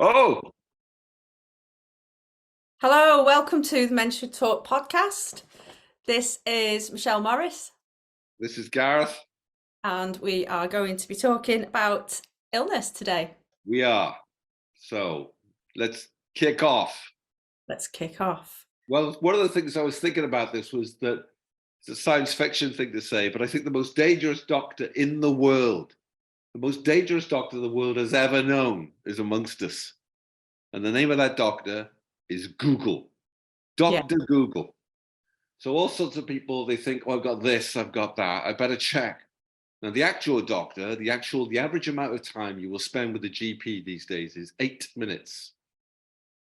Oh, Hello, welcome to the Men Should Talk podcast. This is Michelle Morris, this is Gareth. and we are going to be talking about illness today. We are. So let's kick off. Let's kick off. Well, one of the things I was thinking about this was that it's a science fiction thing to say, but I think the most dangerous doctor in the world, the most dangerous doctor the world has ever known, is amongst us. And the name of that doctor is Google, Yeah, Dr. Google. So all sorts of people, they think, oh, I've got this, I've got that, I better check. Now, the actual doctor, the average amount of time you will spend with the GP these days is 8 minutes.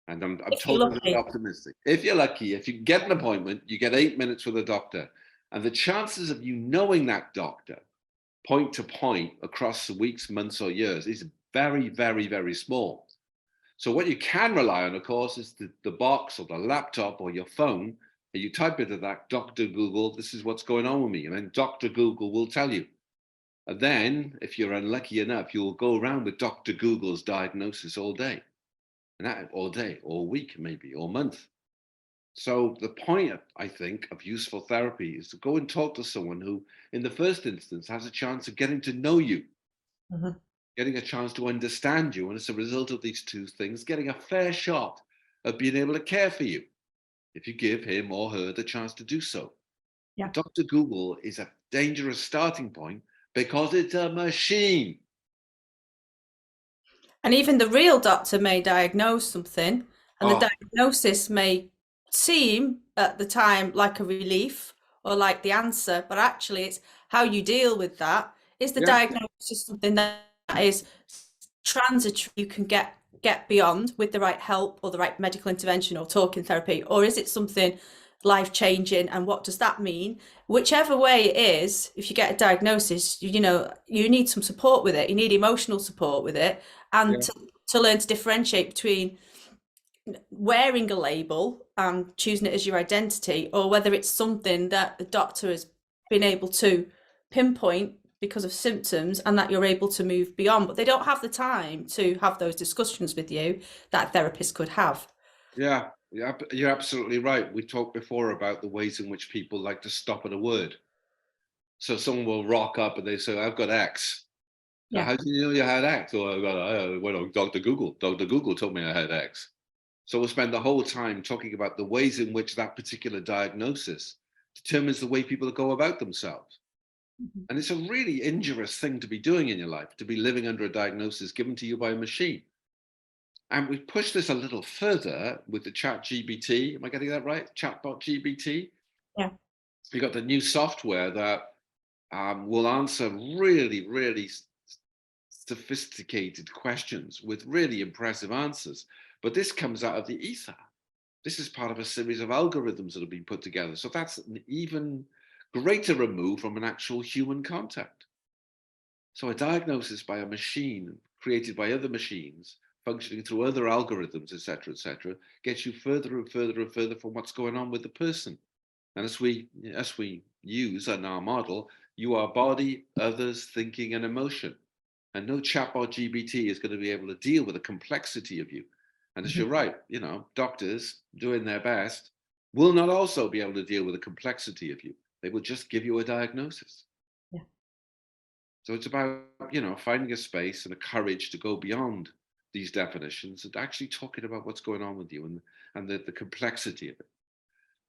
And I'm if you're totally lucky. optimistic. If you're lucky, if you get an appointment, you get 8 minutes with a doctor. And the chances of you knowing that doctor point to point across the weeks, months, or years is very, very, very small. So what you can rely on, of course, is the box or the laptop or your phone. And you type into that, Dr. Google, this is what's going on with me. And then Dr. Google will tell you. And then, if you're unlucky enough, you'll go around with Dr. Google's diagnosis all day. And that all day, all week, maybe, or month. So the point, I think, of useful therapy is to go and talk to someone who, in the first instance, has a chance of getting to know you, Mhm. getting a chance to understand you, and as a result of these two things, getting a fair shot of being able to care for you, if you give him or her the chance to do so. Yeah. But Dr. Google is a dangerous starting point because it's a machine. And even the real doctor may diagnose something, and the Oh, diagnosis may seem at the time like a relief or like the answer, but actually, it's how you deal with that. Is the yeah. diagnosis something that is transitory you can get beyond with the right help or the right medical intervention or talking therapy, or is it something life changing? And what does that mean? Whichever way it is, if you get a diagnosis, you need some support with it. You need emotional support with it, and Yeah. to learn to differentiate between wearing a label and choosing it as your identity, or whether it's something that the doctor has been able to pinpoint because of symptoms and that you're able to move beyond. But they don't have the time to have those discussions with you that a therapist could have. Yeah, yeah, you're absolutely right. We talked before about the ways in which people like to stop at a word. So someone will rock up and they say, I've got X. Yeah. How do you know you had X? Oh, I went on Dr. Google. Dr. Google told me I had X. So we'll spend the whole time talking about the ways in which that particular diagnosis determines the way people go about themselves. Mhm. And it's a really injurious thing to be doing in your life, to be living under a diagnosis given to you by a machine. And we push this a little further with the chat GBT. Am I getting that right? Chatbot GBT. Yeah. You got the new software that will answer really, really sophisticated questions with really impressive answers. But this comes out of the ether. This is part of a series of algorithms that have been put together. So that's an even greater remove from an actual human contact. So a diagnosis by a machine created by other machines functioning through other algorithms, etc., gets you further and further and further from what's going on with the person. And as we use in our model, you are body, others, thinking, and emotion. And no chatbot GBT is going to be able to deal with the complexity of you. And as you're Mhm. right, doctors doing their best will not also be able to deal with the complexity of you. They will just give you a diagnosis. Yeah. So it's about, finding a space and a courage to go beyond these definitions and actually talking about what's going on with you and the complexity of it.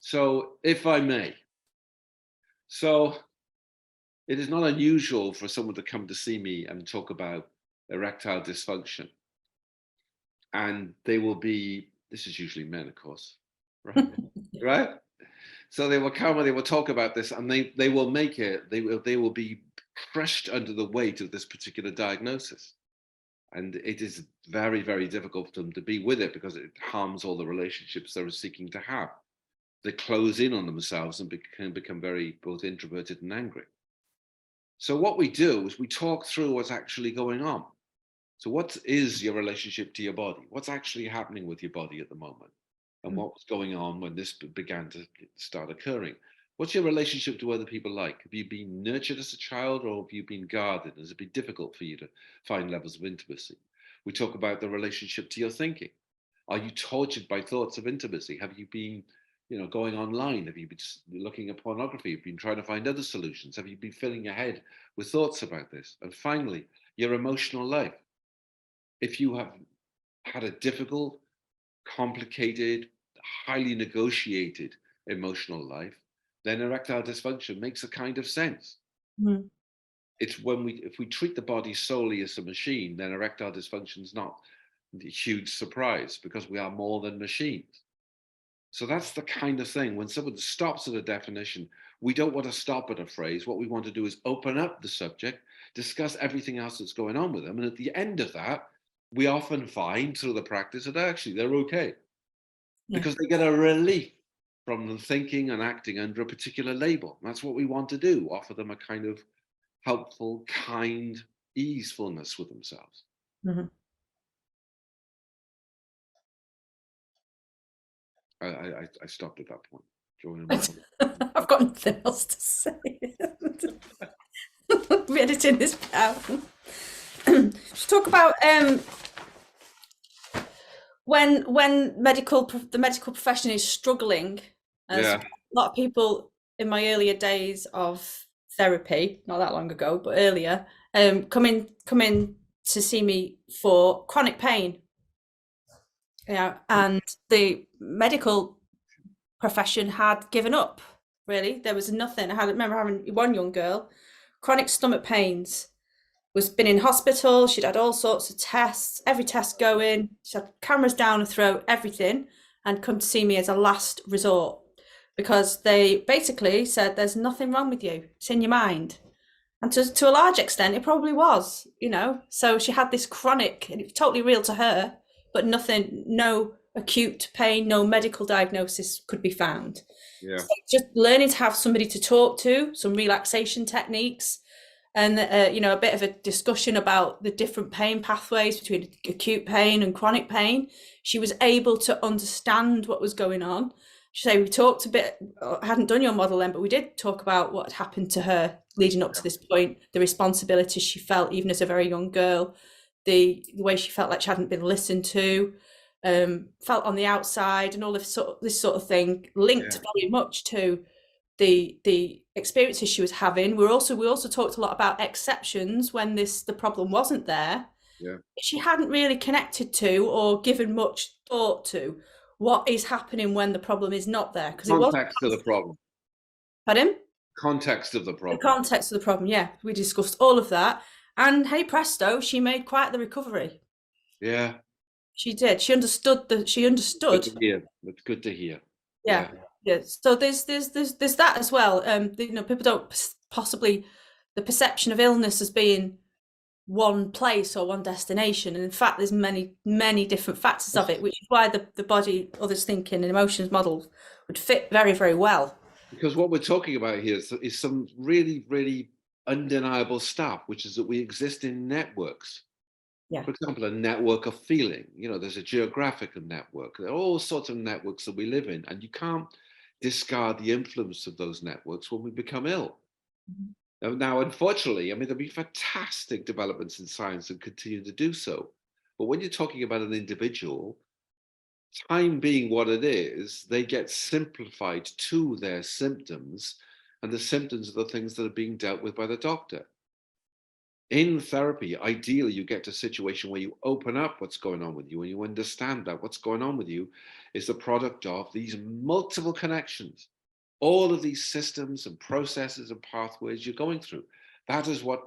So if I may, so it is not unusual for someone to come to see me and talk about erectile dysfunction. And they will be, this is usually men, of course, right? Right? So they will come and they will talk about this and they will make it, they will be crushed under the weight of this particular diagnosis. And it is very, very difficult for them to be with it because it harms all the relationships they're seeking to have. They close in on themselves and can become very both introverted and angry. So what we do is we talk through what's actually going on. So what is your relationship to your body? What's actually happening with your body at the moment? And what was going on when this began to start occurring? What's your relationship to other people like? Have you been nurtured as a child or have you been guarded? Has it been difficult for you to find levels of intimacy? We talk about the relationship to your thinking. Are you tortured by thoughts of intimacy? Have you been, going online? Have you been looking at pornography? Have you been trying to find other solutions? Have you been filling your head with thoughts about this? And finally, your emotional life. If you have had a difficult, complicated, highly negotiated emotional life, then erectile dysfunction makes a kind of sense. Mm. It's if we treat the body solely as a machine, then erectile dysfunction is not a huge surprise because we are more than machines. So that's the kind of thing. When someone stops at a definition, we don't want to stop at a phrase. What we want to do is open up the subject, discuss everything else that's going on with them. And at the end of that, we often find through the practice that actually they're okay Yeah. because they get a relief from them thinking and acting under a particular label. And that's what we want to do, offer them a kind of helpful, kind easefulness with themselves. Mhm. I stopped at that point. Do you want to I've got nothing else to say. I'm editing this out. Let's talk about when the medical profession is struggling. As Yeah, a lot of people in my earlier days of therapy, not that long ago, but earlier, come in to see me for chronic pain. Yeah, and the medical profession had given up. Really, there was nothing. I remember having one young girl, chronic stomach pains, was been in hospital. She'd had all sorts of tests, every test going. She had cameras down her throat, everything, and come to see me as a last resort because they basically said there's nothing wrong with you. It's in your mind. And to a large extent, it probably was, So she had this chronic, and it's totally real to her, but nothing, no acute pain, no medical diagnosis could be found. yeah, So just learning to have somebody to talk to, some relaxation techniques, and a bit of a discussion about the different pain pathways between acute pain and chronic pain. She was able to understand what was going on. She said we talked a bit. I hadn't done your model then, but we did talk about what had happened to her leading up to this point, the responsibility she felt even as a very young girl, the way she felt like she hadn't been listened to, felt on the outside, and all this sort of thing linked yeah, very much to the experiences she was having. We also talked a lot about exceptions when the problem wasn't there. yeah. She hadn't really connected to or given much thought to what is happening when the problem is not there because it wasn't. Context of the problem. Pardon? Context of the The problem. context of the problem. Yeah, we discussed all of that, and hey presto, she made quite the recovery. Yeah, She did. She understood that. She good understood. to hear. That's good to hear. Yeah, Yeah, yeah. So there's that as well. People don't possibly the perception of illness as being one place or one destination, and in fact, there's many different factors of it, which is why the body, others thinking, and emotions model would fit very very well. because what we're talking about here is some really, really undeniable stuff, which is that we exist in networks. Yeah. For example, a network of feeling. There's a geographical network. There are all sorts of networks that we live in, and you can't discard the influence of those networks when we become ill. Mhm. Now, unfortunately, I mean, there'll be fantastic developments in science and continue to do so. But when you're talking about an individual, time being what it is, they get simplified to their symptoms, and the symptoms are the things that are being dealt with by the doctor. In therapy, ideally, you get to a situation where you open up what's going on with you and you understand that what's going on with you is the product of these multiple connections, all of these systems and processes and pathways you're going through. That is what,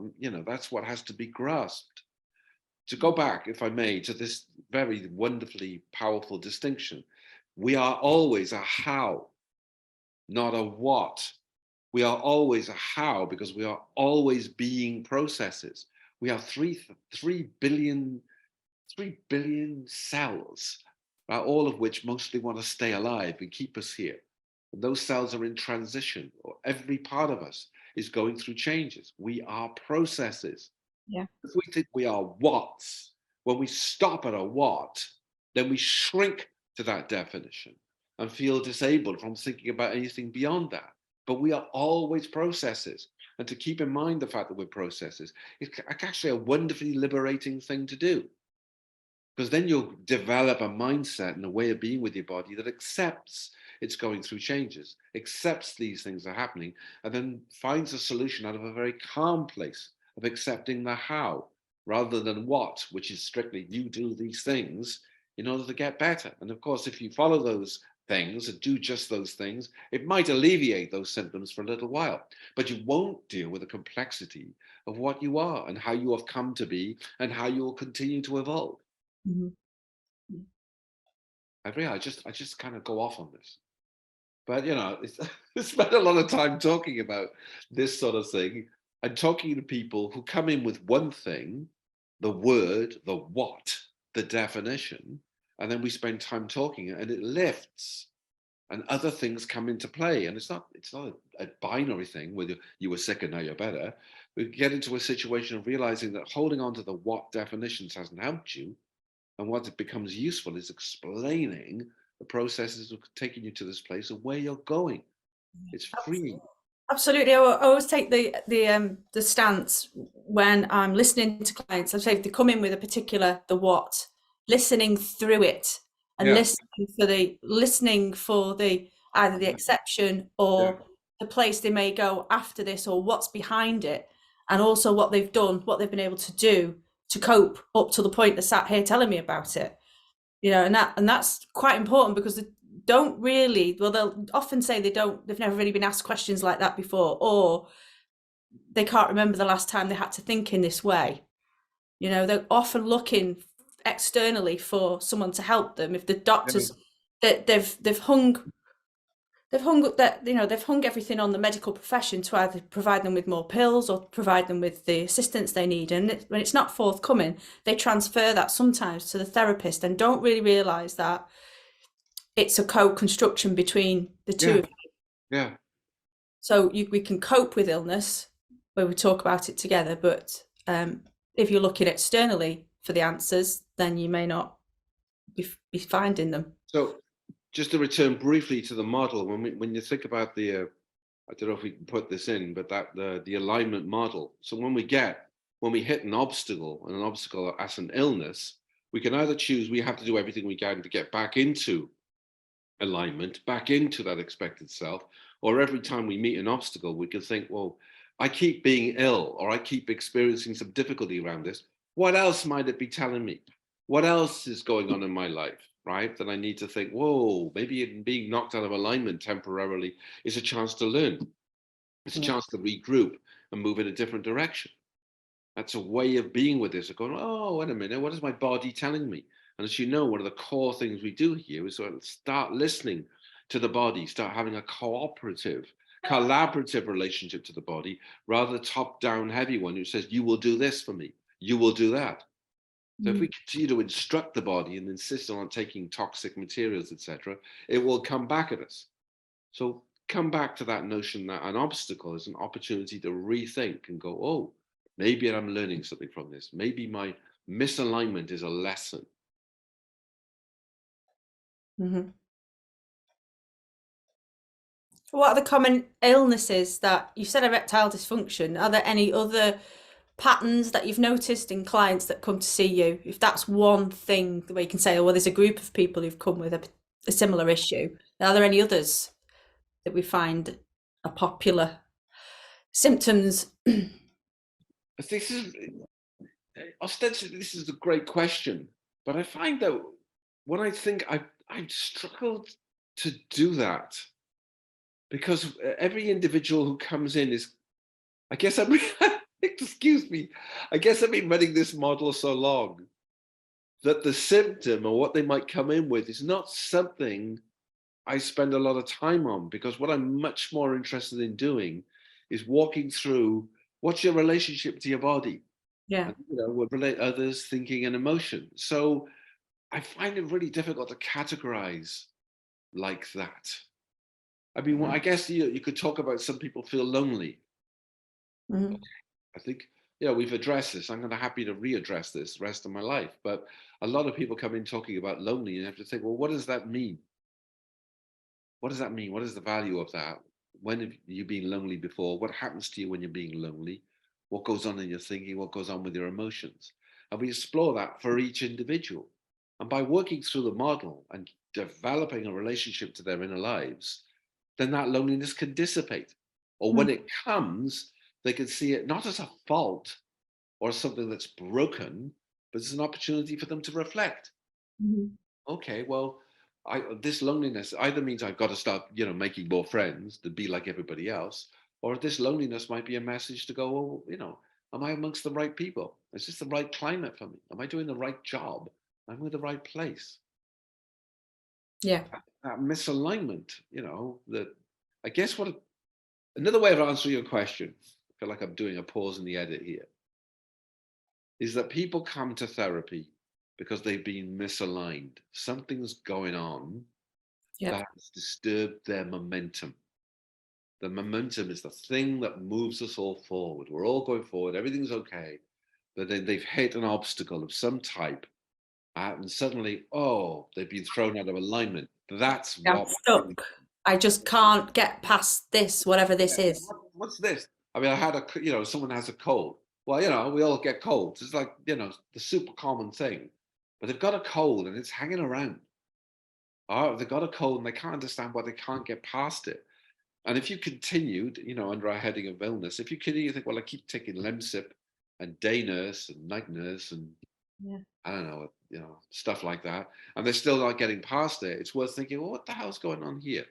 that's what has to be grasped. To go back, if I may, to this very wonderfully powerful distinction, we are always a how, not a what. We are always a how because we are always being processes. We have 3 billion cells, all of which mostly want to stay alive and keep us here. And those cells are in transition, or every part of us is going through changes. We are processes. Yeah. If we think we are whats, when we stop at a what, then we shrink to that definition and feel disabled from thinking about anything beyond that. But we are always processes. And to keep in mind the fact that we're processes is actually a wonderfully liberating thing to do. because then you'll develop a mindset and a way of being with your body that accepts it's going through changes, accepts these things are happening, and then finds a solution out of a very calm place of accepting the how rather than what, which is strictly you do these things in order to get better. And of course, if you follow those things and do just those things, it might alleviate those symptoms for a little while, but you won't deal with the complexity of what you are and how you have come to be and how you will continue to evolve. Mhm. I just kind of go off on this. But it's, I spent a lot of time talking about this sort of thing and talking to people who come in with one thing, the word, the what, the definition, and then we spend time talking and it lifts and other things come into play. And it's not a binary thing where you were sick and now you're better. We get into a situation of realizing that holding on to the what definitions hasn't helped you. And what it becomes useful is explaining the processes of taking you to this place and where you're going. It's free. Absolutely. I always take the stance when I'm listening to clients. I say if they come in with a particular the what, listening through it and Yeah, listening for the either the exception yeah, or the place they may go after this or what's behind it, and also what they've done, what they've been able to do to cope up to the point they're sat here telling me about it. And that's quite important because they don't really, well, they'll often say they've never really been asked questions like that before, or they can't remember the last time they had to think in this way. They're often looking externally for someone to help them. If the yeah, doctors that they've hung everything on the medical profession to either provide them with more pills or provide them with the assistance they need, and when it's not forthcoming, they transfer that sometimes to the therapist and don't really realize that it's a co-construction between the two yeah, of you. yeah. So we can cope with illness where we talk about it together, but if you're looking externally for the answers, then you may not be finding them. So just to return briefly to the model, when you think about I don't know if we can put this in, but that the alignment model. So when we hit an obstacle and an obstacle as an illness, we can either choose we have to do everything we can to get back into alignment, back into that expected self, or every time we meet an obstacle, we can think, well, I keep being ill or I keep experiencing some difficulty around this. What else might it be telling me? What else is going on in my life, right? That I need to think, whoa, maybe being knocked out of alignment temporarily is a chance to learn. It's a Yeah. chance to regroup and move in a different direction. That's a way of being with this, of going, oh, wait a minute, what is my body telling me? And as you know, one of the core things we do here is sort of start listening to the body, start having a collaborative relationship to the body, rather than top-down heavy one who says, you will do this for me, you will do that. So if we Mm. continue to instruct the body and insist on taking toxic materials, etc., it will come back at us. So come back to that notion that an obstacle is an opportunity to rethink and go, oh, maybe I'm learning something from this. Maybe my misalignment is a lesson. Mhm. What are the common illnesses that you said erectile dysfunction? Are there any other patterns that you've noticed in clients that come to see you? If that's one thing where you can say, oh, well, there's a group of people who've come with a similar issue. Are there any others that we find are popular symptoms? But this is ostensibly this is a great question, but I find that when I think I've struggled to do that because every individual who comes in is, I guess I'm excuse me, I guess I've been running this model so long that the symptom or what they might come in with is not something I spend a lot of time on, because what I'm much more interested in doing is walking through what's your relationship to your body, Yeah. and what relate others, thinking, and emotion. So I find it really difficult to categorize like that. I mean, well, I guess you could talk about some people feel lonely. Mhm. I think we've addressed this. I'm going to happy to readdress this the rest of my life. But a lot of people come in talking about lonely, and you have to think, well, what does that mean? What does that mean? What is the value of that? When have you been lonely before? What happens to you when you're being lonely? What goes on in your thinking? What goes on with your emotions? And we explore that for each individual. And by working through the model and developing a relationship to their inner lives, then that loneliness can dissipate. Or when it comes, they can see it not as a fault or something that's broken, but it's an opportunity for them to reflect. Mhm. Okay, well, this loneliness either means I've got to start, making more friends to be like everybody else, or this loneliness might be a message to go, well, am I amongst the right people? Is this the right climate for me? Am I doing the right job? Am I in the right place? Yeah. That misalignment, that I guess another way of answering your question, I feel like I'm doing a pause in the edit here, is that people come to therapy because they've been misaligned. Something's going on Yeah. that has disturbed their momentum. The momentum is the thing that moves us all forward. We're all going forward, everything's okay. But then they've hit an obstacle of some type, and suddenly, oh, they've been thrown out of alignment. That's I'm what we're coming. stuck. I just can't get past this, whatever this is. What's this? I mean, I had someone has a cold. Well, we all get colds. It's like, the super common thing. But they've got a cold and it's hanging around. Oh, they've got a cold and they can't understand why they can't get past it. And if you continued, under a heading of illness, if you continue, you think, well, I keep taking Lemsip and day nurse and night nurse and Yeah. I don't know, stuff like that, and they're still not getting past it, it's worth thinking, well, what the hell's going on here?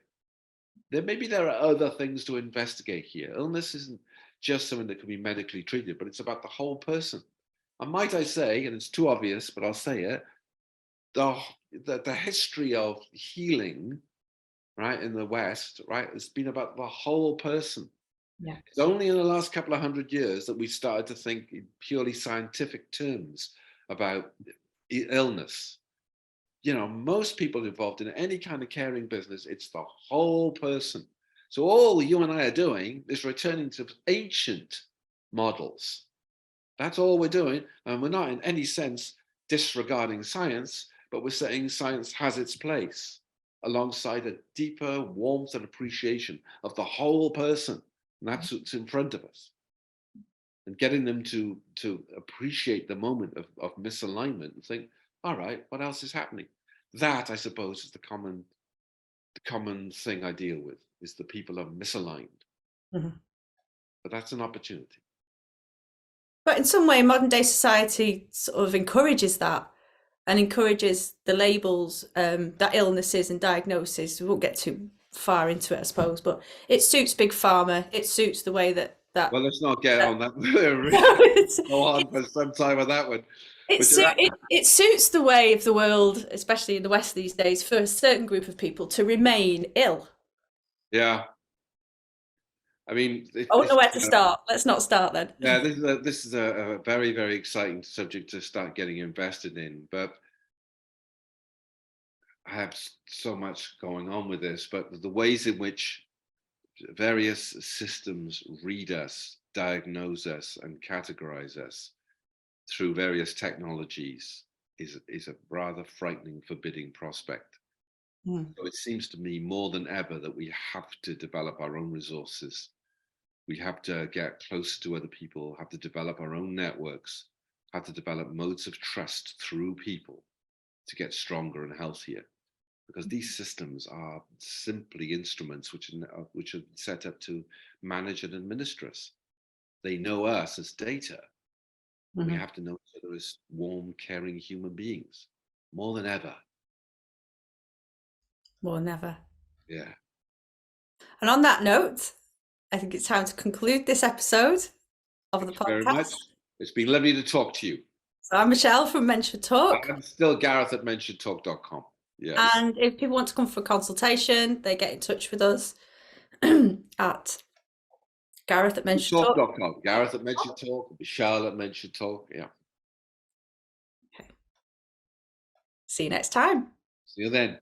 Maybe there are other things to investigate here. Illness isn't just something that can be medically treated, but it's about the whole person. And might I say, and it's too obvious, but I'll say it, the the history of healing, right, in the West, right, has been about the whole person. Yeah. It's only in the last couple of 100 years that we started to think in purely scientific terms about illness. Most people involved in any kind of caring business, it's the whole person. So all you and I are doing is returning to ancient models. That's all we're doing. And we're not in any sense disregarding science, but we're saying science has its place alongside a deeper warmth and appreciation of the whole person. And that's what's in front of us. And getting them to appreciate the moment of misalignment and think, all right, what else is happening? That, I suppose, is the common thing I deal with, is the people are misaligned. Mhm. But that's an opportunity. But in some way, modern day society sort of encourages that and encourages the labels, that illnesses and diagnoses. We won't get too far into it, I suppose, but it suits big pharma. It suits the way that Well, let's not get that on that. it's, Go on for some time on that one. it, But it suits the way of the world, especially in the West these days, for a certain group of people to remain ill. yeah, I mean, I don't know where to start. Let's not start then. yeah, this is a very, very exciting subject to start getting invested in. But I have so much going on with this. But the ways in which various systems read us, diagnose us, and categorize us through various technologies is a rather frightening, forbidding prospect. Mm. So it seems to me more than ever that we have to develop our own resources. We have to get closer to other people, have to develop our own networks, have to develop modes of trust through people to get stronger and healthier. Because these systems are simply instruments which are set up to manage and administer us. They know us as data. We Mhm. have to know each other as warm, caring human beings more than ever. More than ever. Yeah. And on that note, I think it's time to conclude this episode of the Thank you very much. podcast. It's been lovely to talk to you. So I'm Michelle from Men Should Talk. I'm still Gareth at menshouldtalk.com. Yes. And if people want to come for a consultation, they get in touch with us at Gareth at Men Should Talk. Talk.com. Gareth at Mentioned Talk. Michelle at Mentioned Talk. Yeah. Okay. See you next time. See you then.